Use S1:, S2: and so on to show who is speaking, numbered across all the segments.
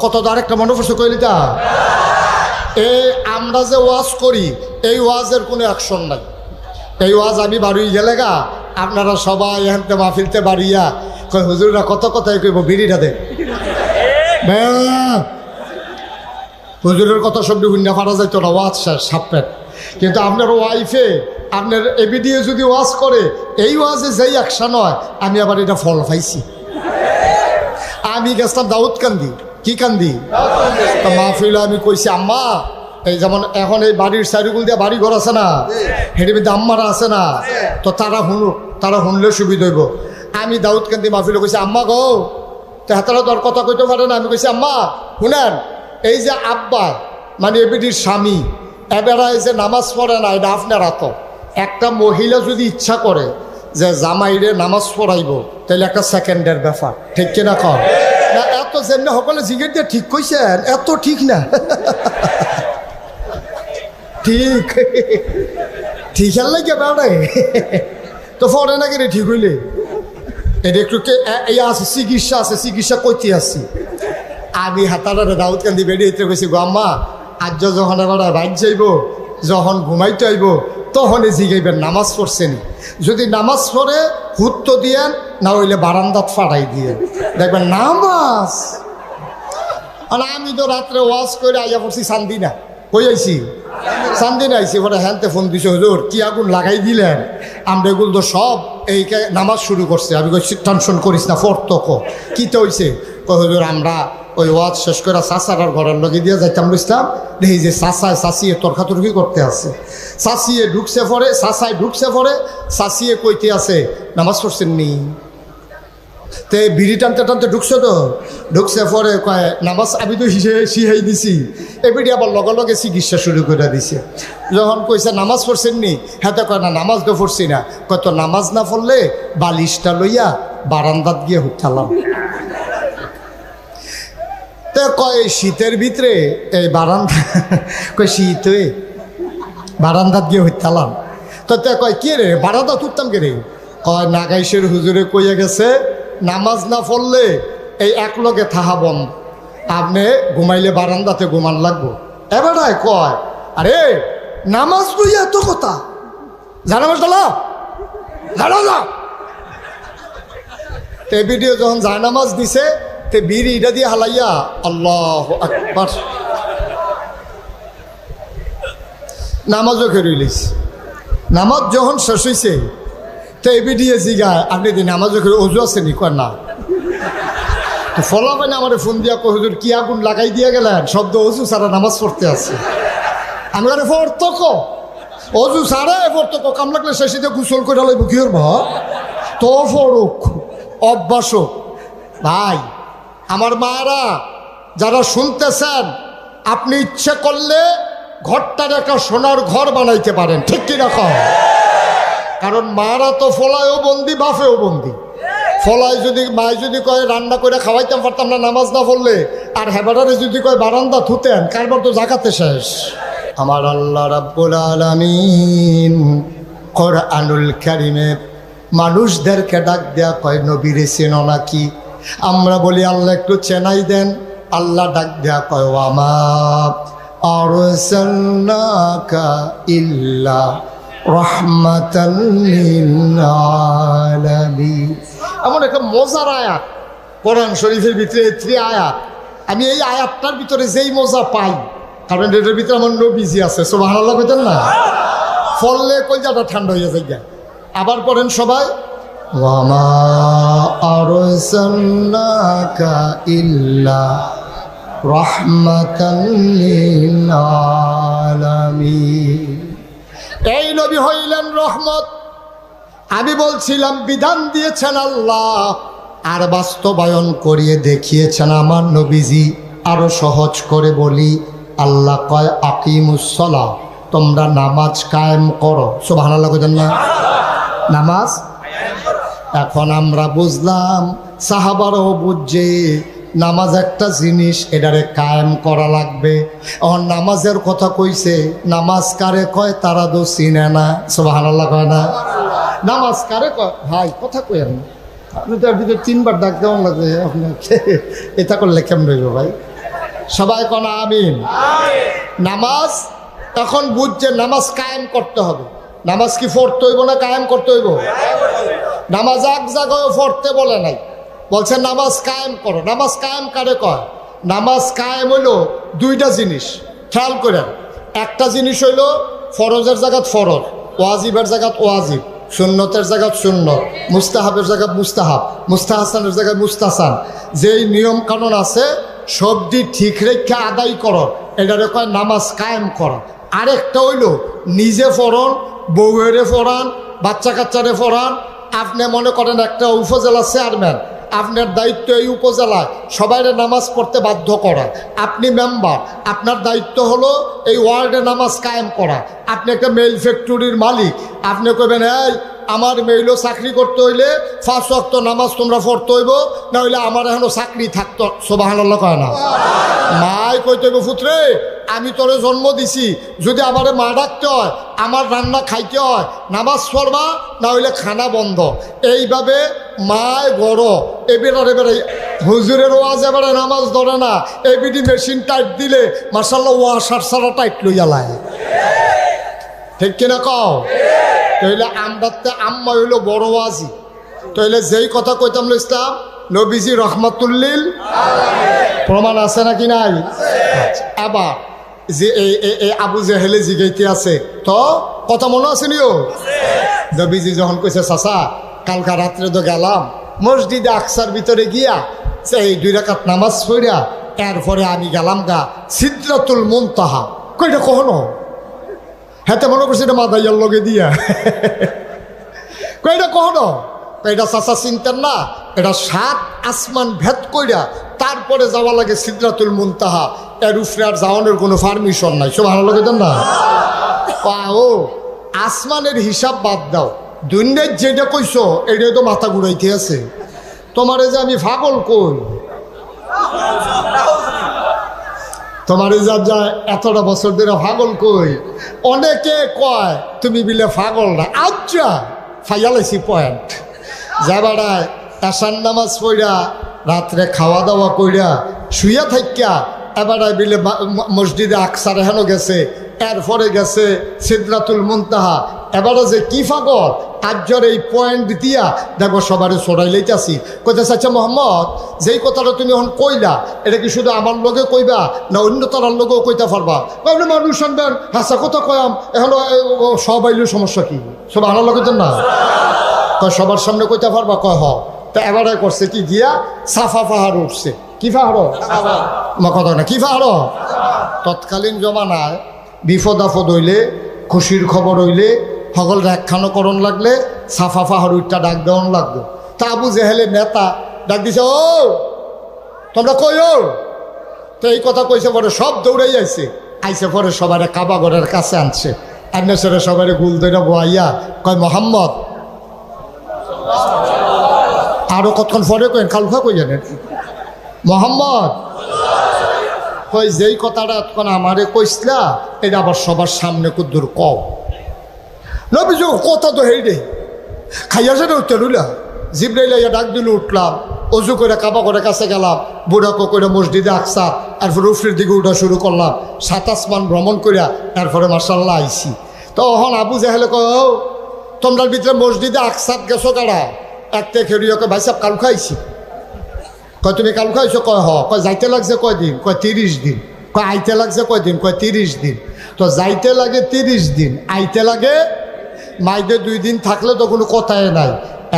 S1: কত আরেকটা মনে পড়ছে কইলিতা এই আমরা যে ওয়াজ করি এই ওয়াজের কোনো অ্যাকশন নাই। এই ওয়াজ আমি বাড়ি গেলে গা আপনারা সবাই এখানতে মাহফিলতে বাড়িয়া কই হুজুররা কত কথাই কইব বিড়িটা দে হুজুরের কথা সবটি হুন্না ফারা যাইতো না, ওয়াজ শেষ সাপেট। কিন্তু আপনার ওয়াইফে আপনার এবিডিও যদি ওয়াজ করে এই ওয়াজে যেই অ্যাকশন হয় আমি আবার এটা ফল পাইছি। আমি গেছিলাম দাউদকান্দি, কি কান্দি তো মাহফিল আমি কইছি আম্মা এই যেমন এখন এই বাড়ির চারিগুল দিয়ে বাড়ি ঘর আছে না, হেঁটে মধ্যে আম্মারা আছে না, তো তারা শুনলে সুবিধা হইব। আমি দাউদকান্দি মাহফিলে কইছি আম্মা গো, তো হাতারা তোর কথা কইতে পারে না। আমি কইছি আম্মা শুনেন, এই যে আব্বা মানে এবিটির স্বামী এবারে যে নামাজ পড়ে না, এটা আপনারা তো একটা মহিলা যদি ইচ্ছা করে যে জামাইরে নামাজ পড়াইব তাহলে একটা সেকেন্ডের ব্যাপার, ঠিক কিনা কর না? এত যেমনি সকলে জিগের দিয়ে ঠিক কইছেন, এত ঠিক না ঠিক ঠিক আর লাগে বেড়াই তো পড়ে না কেন ঠিক হইলে এটা একটু এই আছে চিকিৎসা আছে, চিকিৎসা করতে আসছি। আমি হাতারা দাউদকান্দি বেরিয়ে কইছি গো আম্মা আজ যখন এবার বাইক যাইব, যখন ঘুমাইতে আইব তখন জিগাইবেন নামাজ পড়ছেনি। যদি নামাজ পড়ে হুত্ত দিয়েন, না হইলে বারান্দাত ফাটাই দিয়ে দেখবেন নামাজ। আর আমি তো রাত্রে ওয়াজ করে আইয়া পড়ছি চান্দিনা, কই আইছি চান্দিনা আইছি। পরে হ্যানতে ফোন দিছে হুজুর কি আগুন লাগাই দিলেন, আমরা এগুলো তো সব এই নামাজ শুরু করছে। আমি কইছি টেনশন করিস না, ফর্তক কিতে হইছে? কই হুজুর আমরা ওই ওয়াজ শেষ করে চাচার ঘরের লগে দিয়ে যাইতাম বুঝতাম, দেখি যে চাচায় চাচিয়ে তর্কাতর্কি করতে আছে। চাচিয়ে ঢুকছে পরে, চাচায় ঢুকছে পরে, চাচিয়ে কইতে আছে নামাজ পড়ছেন নি? তে বিড়ি টানতে টানতে ঢুকছে তো, ঢুকছে পরে কয় নামাজ আমি তো শিহাই দিছি। এবিডি আবার লগে লগে চিকিৎসা শুরু করে দিছে। যখন কইছে নামাজ পড়ছেন নি, হাতে কয় না নামাজ তো পড়ছি না। কত নামাজ না পড়লে বালিশটা লইয়া বারান্দাত গিয়ে উঠালাম। তো কয় শীতের ভিতরে এই বারান্দা কয় শীত হয়ে বারান্দাত গিয়ে হইতালাম। তো তে কয় কে রে বারান্দা তুলতাম কে রে? কয় নাগাইশের হুজুরে কইয়া গেছে নামাজ না পড়লে এই এক লগে থাহা বন্ধ, আপনি ঘুমাইলে বারান্দাতে ঘুমান লাগবো। এবারে কয় আরে নামাজ লইয়া এত কথা জানামাজ ডালা জানা যা। তে ভিডিও যখন জানামাজ দিছে তে বিড়ি এটা দিয়ে হালাইয়া আল্লাহু আকবার নামাজও খেরইলিস। নামাজ যখন শেষ হইছে তো এবি দিয়ে জিগায় আপনি দিন নামাজও খেয়ে অজু আছে নি? কর না। তো ফলাবেন আমার ফোন দিয়া কই হুজুর কি আগুন লাগাই দিয়ে গেলেন, শব্দ অজু সারা নামাজ পড়তে আছে। আমি আরে ফর্তক অজু সারা ফর্তক কাম লাগলে শেষে গোসল করে লইব কি করব তো ফরক অভ্যাসক। ভাই আমার মায়েরা যারা শুনতেছেন, আপনি ইচ্ছে করলে ঘরটার একটা সোনার ঘর বানাইতে পারেন, ঠিক কিনা কম? কারণ মারা তো ফলায়ও বন্দি, বাফেও বন্দি। ফলায় যদি মায় যদি কয় রান্না করে খাওয়াইতাম পারতাম না নামাজ না পড়লে, আর হেবারে যদি কয় বারান্দা থুতেন, কারবার তো জাকাতে শেষ। আমার আল্লাহ রাব্বুল আলামিন কোরআনুল কারীমে মানুষদেরকে ডাক দেয়া কয় নবীরে চেনো নাকি? আমরা বলি আল্লাহ একটু চেনাই দেন। আল্লাহ ডাক দেয়া কয় ওয়ামা আরসালনাকা ইল্লা রাহমাতাল লিল আলামিন। এমন একটা মজার আয়াত কোরআন শরীফের ভিতরে, 3 আয়াত। আমি এই আয়াতটার ভিতরে যেই মজা পাই, কারণ এটার ভিতরে আমার নবীজি আছে, সুবহানাল্লাহ কইতেন না? ফললে কলজাটা ঠান্ডা হয়ে যায়। আবার পড়েন সবাই ওয়ামা আরসালনাকা ইল্লা রাহমাতাল লিল আলামিন। এই নবী হইলেন রহমত। আমি বলছিলাম বিধান দিয়েছেন আল্লাহ, আর বাস্তবায়ন করিয়ে দেখিয়েছেন আমার নবীজি। আরো সহজ করে বলি, আল্লাহ কয় আকিমুস সালাহ, তোমরা নামাজ কায়েম করো। সুবহানাল্লাহ কইতেন না? নামাজ। এখন আমরা বুঝলাম, সাহাবারাও বুঝছে নামাজ একটা জিনিস, এটারে কায়েম করা লাগবে। এখন নামাজের কথা কইছে, নামাজ কারে কয় তারা তো চিনে না। সুবহানাল্লাহ কয় না? নামাজ কারে কয়? ভাই কথা কই আপনি তো এর ভিতরে 3 বার ডাক দেওয়া লাগবে আপনাকে, এটা করলে কেমন হইব ভাই? সবাই কোন আমিন। নামাজ এখন বুঝছে নামাজ কায়েম করতে হবে। নামাজ কি পড়তে হইব না কায়েম করতে হইব? নামাজ এক জায়গায় পড়তে বলে নাই, বলছে নামাজ কায়েম করো। নামাজ কায়েম কারে কয়? নামাজ কায়েম হইল দুইটা জিনিস, খেয়াল করেন। একটা জিনিস হইল ফরজের জায়গাত ফরজ, ওয়াজিবের জায়গাত ওয়াজিব, সুন্নতের জায়গাত সুন্নত, মুস্তাহাবের জায়গাত মুস্তাহাব, মুস্তাহাসানের জায়গায় মুস্তাহাসান। যেই নিয়ম কানুন আছে সবটি ঠিক রেখে আদায় করো, এটারে কয় নামাজ কায়েম করা। আরেকটা হইল নিজে পড়ন, বউয়েরে পড়ান, বাচ্চা কাচ্চারে পড়ান। আপনি মনে করেন একটা উপজেলা চেয়ারম্যান, আপনার দায়িত্ব এই উপজেলায় সবাইরে নামাজ পড়তে বাধ্য করা। আপনি মেম্বার, আপনার দায়িত্ব হলো এই ওয়ার্ডে নামাজ কায়েম করা। আপনি একটা মেইল ফ্যাক্টরির মালিক, আপনি কইবেন এই আমার মেইলও চাকরি করতে হইলে 5 ওয়াক্ত নামাজ তোমরা পড়তে হইব, না হইলে আমার এখনো চাকরি থাকতো। সুবহানাল্লাহ কয় না? মাই কইতে হইব পুত্রে আমি তোরে জন্ম দিছি, যদি আমারে মা ডাকতে হয়, আমার রান্না খাইতে হয়, নামাজ পড়বা, না হইলে খানা বন্ধ। এইভাবে মায় বড় এবারে হুজুরের ওয়াজ এবারে নামাজ ধরে না, এবিডি মেশিন টাইট দিলে মার্শাল্লাহ ওয়াশার সারা টাইট লইয়া লাই। ঠিক কিনা কও? তাইলে আমরাতে আম্মা হইল বড় ওয়াজি। তাইলে যেই কথা কইতাম ইসলাম নবীজি রহমাতুল্লিল প্রমাণ আছে নাকি নাই? আবার যে এই আবু জেহেলে জিগাইতে আছে তো কথা মনে আছে নিও? নবীজি যখন কইছে চাচা কালকা রাত্রে তো গেলাম মসজিদে আকসার ভিতরে গিয়া এই 2 রাকাত নামাজ পড়িয়া, এরপরে আমি গেলাম গা সিদরাতুল মুনতাহা। কইটা কখনো হেতে মনে করছে এটা মাদাইয়ার লগে দিয়া। কইটা কখনো? এটা চাচা চিন্তার না, এটা 7 আসমান ভেদ কইরা তারপরে যাওয়া লাগে সিদরাতুল মুনতাহা। এর উপরে আর যাওয়ানোর কোনো পারমিশন নাই। সব ভালো লাগে না? ও আসমানের হিসাব বাদ দাও, দুনিয়ার যেটা কইছো এটাই তো মাথা ঘুরাইতে আছে। তোমারে যে আমি পাগল কই, তোমারে যা এতটা বছর ধরে পাগল কই, অনেকে কয় তুমি বিলে পাগল না। আচ্ছা ফাইয়ালাইছি পয়েন্ট। যাবাড়ায় এশার নামাজ পড়া রাত্রে খাওয়া দাওয়া কইরা শুইয়া থাকিয়া এবারে বিলে মসজিদে আকসার হেন গেছে, এরপরে গেছে সিদরাতুল মুনতাহা। এবারে যে কি পাগল আজ্জর এই পয়েন্ট দিয়া দেখো সবারে ছড়াই লইতেছি। কইতেছে আচ্ছা মোহাম্মদ যেই কথাটা তুমি এখন কইলা এটা কি শুধু আমার লগে কইবা না অন্য তারার লগেও কইতে পারবা? আপনি মানুষ শুনবেন হাসা কথা কয়াম এখন সব আইলে সমস্যা কি? সব আমার লগে না কয় সবার সামনে কইতে পারবা? কয় হ। তা এবারে করছে কি গিয়া সাফা পাহাড় উঠছে। কি পাহাড়? আমার কথা না, কি পাহাড়? তৎকালীন জমানায় বিপদ আপদ হইলে খুশির খবর হইলে সকল একখানো করণ লাগলে সাফা পাহাড় উঠটা ডাক দেওয়ান লাগতো। তা আবু জেহেলে নেতা ডাক দিছে, ও তোমরা কই? ও তো এই কথা কইছে পরে সব দৌড়াই আইছে। আইসে পরে সবারে কাবা ঘরের কাছে আনছে, আন্নেশ্বরে সবারে গুল দইরা বইয়া কয় মোহাম্মদ আরো কতক্ষণ পরে কইন কালুখা কই জানেন মোহাম্মদ কই যেই কথাটা এতক্ষণ আমারে কইসলা এটা আবার সবার সামনে কুদ্দুর কও। নবীজি কথা তো হেই রে খাইয়া যেন উঠতেলুলা জিব্রাইল ইয়া ডাক দিল, উঠলাম, অজু করে কাবা করে কাছে গেলাম, বুড়াকো করে মসজিদে আকসা, এরপর উফরির দিকে উঠা শুরু করলাম, 7 আসমান ভ্রমণ করিয়া এরপরে মার্শাল্লাহ আইসি। তো এখন আবু জাহেলে কয় ও তোমরার ভিতরে মসজিদে আকসাত গেছো কারা? একটা খেরিয়াকে ভাই সাহেব কাল খাইছি। কয় তুমি কাল খাইছো? কয় হ। কয় যাইতে লাগছে কয়দিন? কয় 30 দিন। কয় আইতে লাগছে কয়দিন? কয় 30 দিন। তো যাইতে লাগে 30 দিন, আইতে লাগে মাইদে 2 দিন থাকলে তো কোনো কথাই নাই।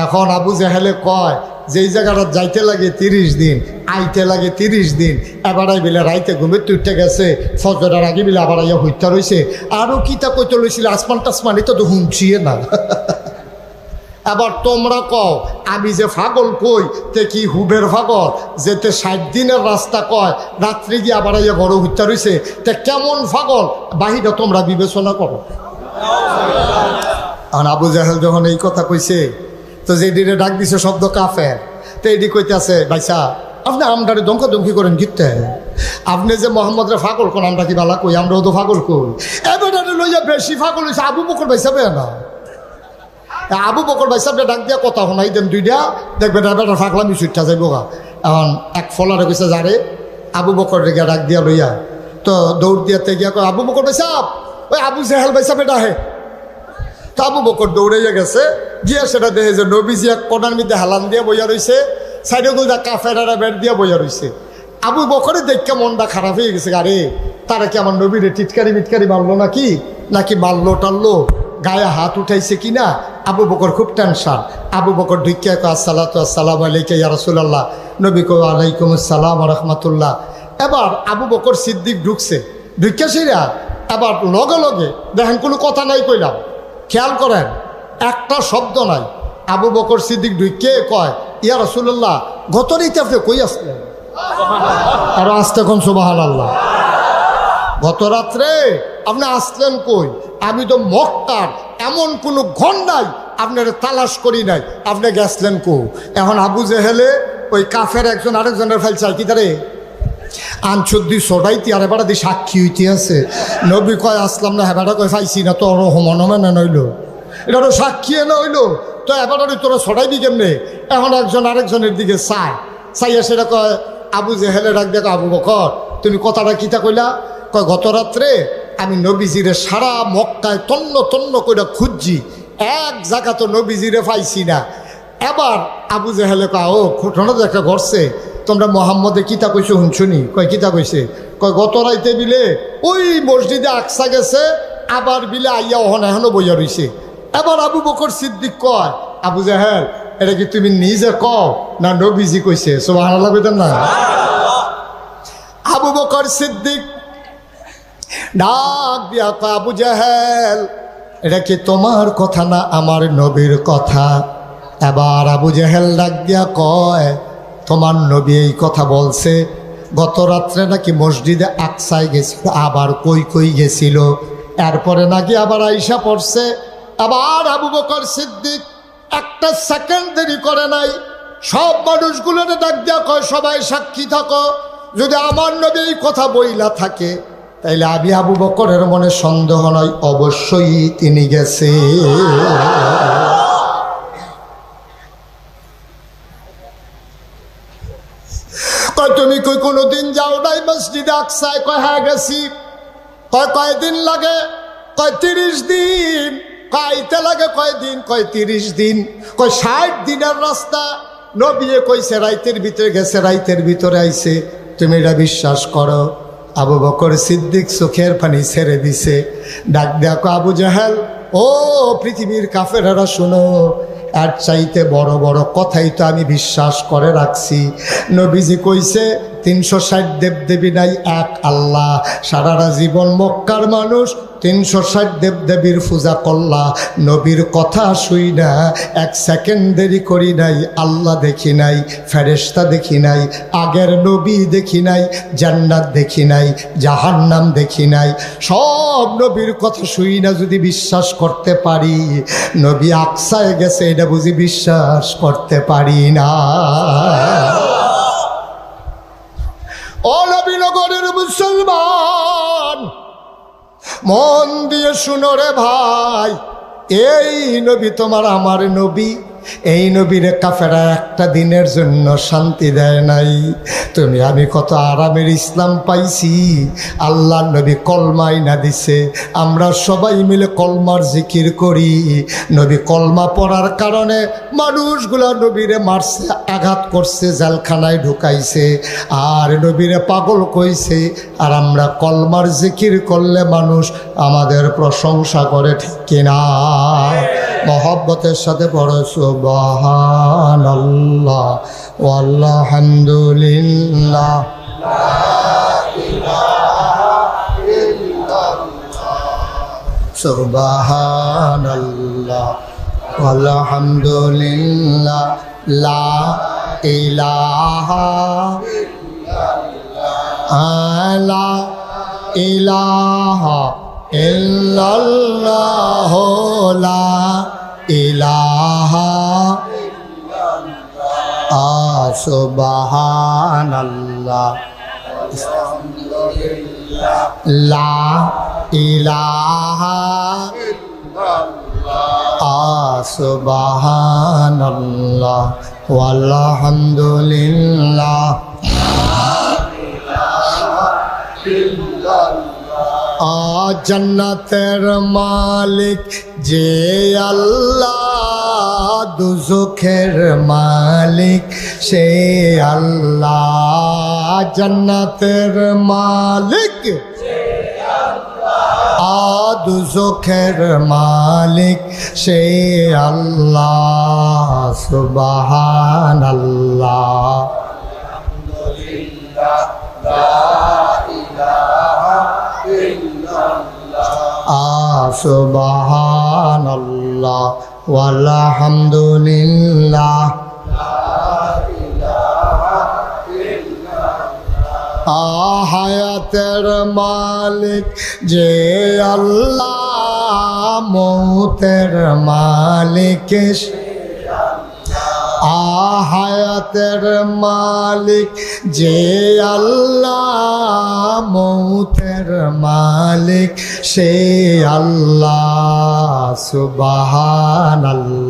S1: এখন আবু জাহেলে কয় যেই জায়গাটা যাইতে লাগে 30 দিন, আইতে লাগে 30 দিন, এবার বিলে রাইতে ঘুমে তুইতে গেছে, ফজরের আগে বিলে আবার আইয়া হইতা রয়েছে। আরও কিতা কইতে লইছিল আসমান টাসমানি তো হুঁচিয়ে না। এবার তোমরা কও আমি যে পাগল কই তে কি হুবের পাগল যেতে 60 দিনের রাস্তা কয় রাত্রি গিয়ে আবার আইয়া ঘরে হইতা রয়েছে, তে কেমন পাগল বাহিরে তোমরা বিবেচনা করো। আর আবু জাহেল যখন এই কথা কইছে তো যে দিনে ডাক দিছে শব্দ কাফের, তো এটি কইতেছে ভাইসা আপনি আমদারে দমকি করেন গিতে, আপনি যে মোহাম্মদরে ফাগল কোন আমরা কি বালা কই? আমরাও তো ফাগল কই। এবার লইয়া বেশি ফাগল হয়েছে আবু বকর ভাইসা না। আবু বকর ভাইসা ডাক দিয়া কথা শোনাই দেন 2টা দেখবেন এবার ফাগলামি ছুটটা যাইব গা। এখন এক ফলারে কইছে যারে আবু বকর রেগে ডাক দিয়া লইয়া তো দৌড় দিয়াতে গিয়া কয় আবু বকর ভাই সাহেব, ওই আবু জেহেল ভাই সাহেব এটা হে। তো আবু বকর দৌড়াইয়া গেছে, গিয়া সেটা দেখে যে নবীজি এক কোণার মধ্যে হালান দিয়ে বইয়া রয়েছে, সাইডে গুলদা কাফেরারা বের দিয়া বইয়া রয়েছে। আবু বকরের দেখে মনটা খারাপ হয়ে গেছে, আরে তারা কি আমার নবীরে টিটকারি মিটকারি মারলো নাকি মারলো টারলো, গায়ে হাত উঠাইছে কিনা। আবু বকর খুব টেনশন। আবু বকর ঢুকিয়া কয় আসসালাতু আসসালামু আলাইকা ইয়া রাসূলুল্লাহ। নবী কয় ওয়ালাইকুম আসসালাম ওয়া রাহমাতুল্লাহ। এবার আবু বকর সিদ্দিক ঢুকছে, ঢুকিয়া সেরা এবার লগে লগে দেখেন কোনো কথা নাই কইলাম, খেয়াল করেন একটা শব্দ নাই। আবু বকর সিদ্দিক ঢুকিয়ে কয় ইয়া রাসূলুল্লাহ, গত রাতে আপনি কই আসলেন? আর আসতে কোন সুবহানাল্লাহ। গত রাত্রে আপনি আসলেন কই? আমি তো মক্কার এমন কোনো ঘর নাই আপনার তালাশ করি নাই, আপনি গেছলেন কো? এখন আবু জেহেলে ওই কাফের একজন আরেকজনের ফাইল চাই কি তারে আনছুদ্দি সদাইতি আর এবার দি সাক্ষী হইতে আছে। নবী কয় আসলাম না, হেবাটা কয় পাইছি না, তো মনে নইল, এটা তো সাক্ষী এনে হইলো, তো এবার তোরা সদাইবি কেমনে? এখন একজন আরেকজনের দিকে চাইয়া সেটা কয় আবু জেহেলে ডাক দেখো আবু বকর তুমি কথাটা কিতা কইলা? কয় গত রাত্রে আমি নবীজিরে সারা মক্কায় তন্ন তন্ন করে খুঁজছি, এক জায়গা তো নবীজিরে পাইছি না। এবার আবু জেহেলে কয় ও ঘটনা তো একটা ঘটছে, তোমরা মোহাম্মদে কিতা কইছো শুনছুনি? কয় কিতা কইছে? কয় গত রাইতে বিলে ওই মসজিদে আকসা গেছে, আবার বিলে আইয়া এখনো বইয়া রইছে। এবার আবু বকর সিদ্দিক কয় আবু জেহেল এটা কি তুমি নিজে কও না নবীজি কইছে? সুবহানাল্লাহ কইতেন না? আবু বকর সিদ্দিক ডাক দিয়া কয় আবু জেহেল এটা কি তোমার কথা না আমার নবীর কথা? এবার আবু জেহেল ডাক দিয়া কয় তোমার নবী এই কথা বলছে, গত রাত্রে নাকি মসজিদে আকসায় গেছিল, আবার কই কই গেছিল, এরপরে নাকি আবার আইসা পড়ছে। আবার আবু বকর সিদ্দিক একটা সেকেন্ড দেরি করে নাই, সব মানুষগুলোরে ডাক দিয়া কয় সবাই সাক্ষী থাকো, যদি আমার নবী এই কথা বইলা থাকে তাইলে আমি আবু বকরের মনে সন্দেহ নয়, অবশ্যই তিনি গেছে। কয় তুমি কই কোনোদিন যাও নাই মসজিদে আকসায়? কয় হ্যাঁ গেছি। কয় কয়দিন লাগে? কয় 30 দিন। কয়তে লাগে কয়দিন? কয় 30 দিন। কয় 60 দিনের রাস্তা। নবী কইছে রাইতের ভিতরে গেছে, রাইতের ভিতরে আইছে, তুমি এটা বিশ্বাস করো? আবু বকর সিদ্দিক চোখের পানি ছেড়ে দিছে, ডাক দেখো আবু জাহেল, ও পৃথিবীর কাফেরেরা শোনো, আর চাইতে বড় বড় কথাই তো আমি বিশ্বাস করে রাখছি। নবীজি কইছে 360 দেবদেবী নাই, এক আল্লাহ। সারাটা জীবন মক্কার মানুষ 360 দেবদেবীর পূজা করলা, নবীর কথা শুই না এক সেকেন্ড দেরি করি নাই। আল্লাহ দেখি নাই, ফেরেশতা দেখি নাই, আগের নবী দেখি নাই, জান্নাত দেখি নাই, জাহান্নাম দেখি নাই, সব নবীর কথা শুই না যদি বিশ্বাস করতে পারি, নবী আকসায় গেছে এটা বুঝি বিশ্বাস করতে পারি না? ও নবীনগরের মুসলমান, মন দিয়ে শুনো রে ভাই, এই নবী তোমার আমার নবী, এই নবীরে কাফেরা একটা দিনের জন্য শান্তি দেয় নাই। তুমি আমি কত আরামের ইসলাম পাইছি, আল্লাহ নবী কলমাই না দিছে, আমরা সবাই মিলে কলমার জিকির করি। নবী কলমা পড়ার কারণে মানুষগুলা নবীরে মারছে, আঘাত করছে, জেলখানায় ঢুকাইছে, আর নবীরে পাগল কইছে। আর আমরা কলমার জিকির করলে মানুষ আমাদের প্রশংসা করে, ঠিক কিনা? মহব্বতের সাথে পড়ো সুবহানাল্লাহ ওয়ালহামদুলিল্লাহ। সুবহানাল্লাহ ওয়ালহামদুলিল্লাহ, লা ইলাহা লা ইলাহা ইল্লাল্লাহ, লা ইলাহা সুবহানাল্লাহ, লা ইলাহা সুবহানাল্লাহ ওয়ালহামদুলিল্লাহ। জান্নাতের মালিক যে আল্লাহ, দুজখের মালিক সে আল্লাহ। জান্নাতের মালিক দুজখের মালিক সে আল্লাহ। সুবহানাল্লাহ। সুবহানাল্লাহ ওয়ালহামদুলিল্লাহ। হায়াতের মালিক যে আল্লাহ, মৌতের মালিক হায়াতের মালিক যে আল্লাহ, মৌতের মালিক সে আল্লাহ। সুবহানাল্লাহ।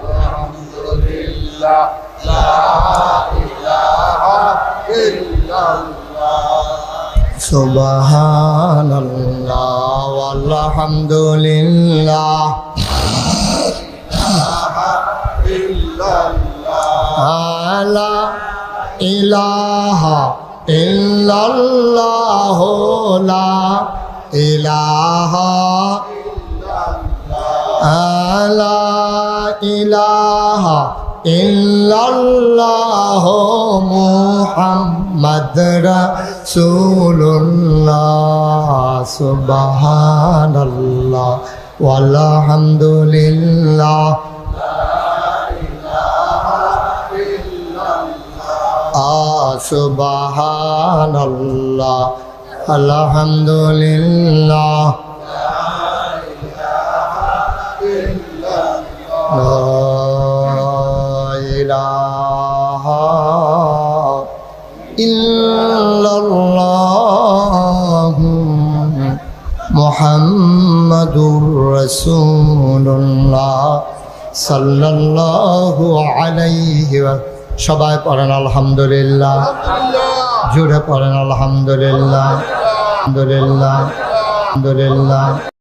S1: আলহামদুলিল্লাহ, লা ইলাহা ইল্লাল্লাহ। সুবহানাল্লাহ ওয়ালহামদুলিল্লাহ। লা ইলাহা ইল্লাল্লাহ, লা ইলাহা লা ইলাহা ইল্লাল্লাহ, মুহাম্মদ রাসূলুল্লাহ। সুবহানাল্লাহ ওয়ালহামদুলিল্লাহ। সুবহানাল্লাহ আলহামদুলিল্লাহ। লা ইলাহা ইল্লাল্লাহ, মুহাম্মাদুর রাসূলুল্লাহ সাল্লাল্লাহু আলাইহি ওয়া। সবাই পড়েন আলহামদুলিল্লাহ, জোরে পড়েন আলহামদুলিল্লাহ, আলহামদুলিল্লাহ, আলহামদুলিল্লাহ।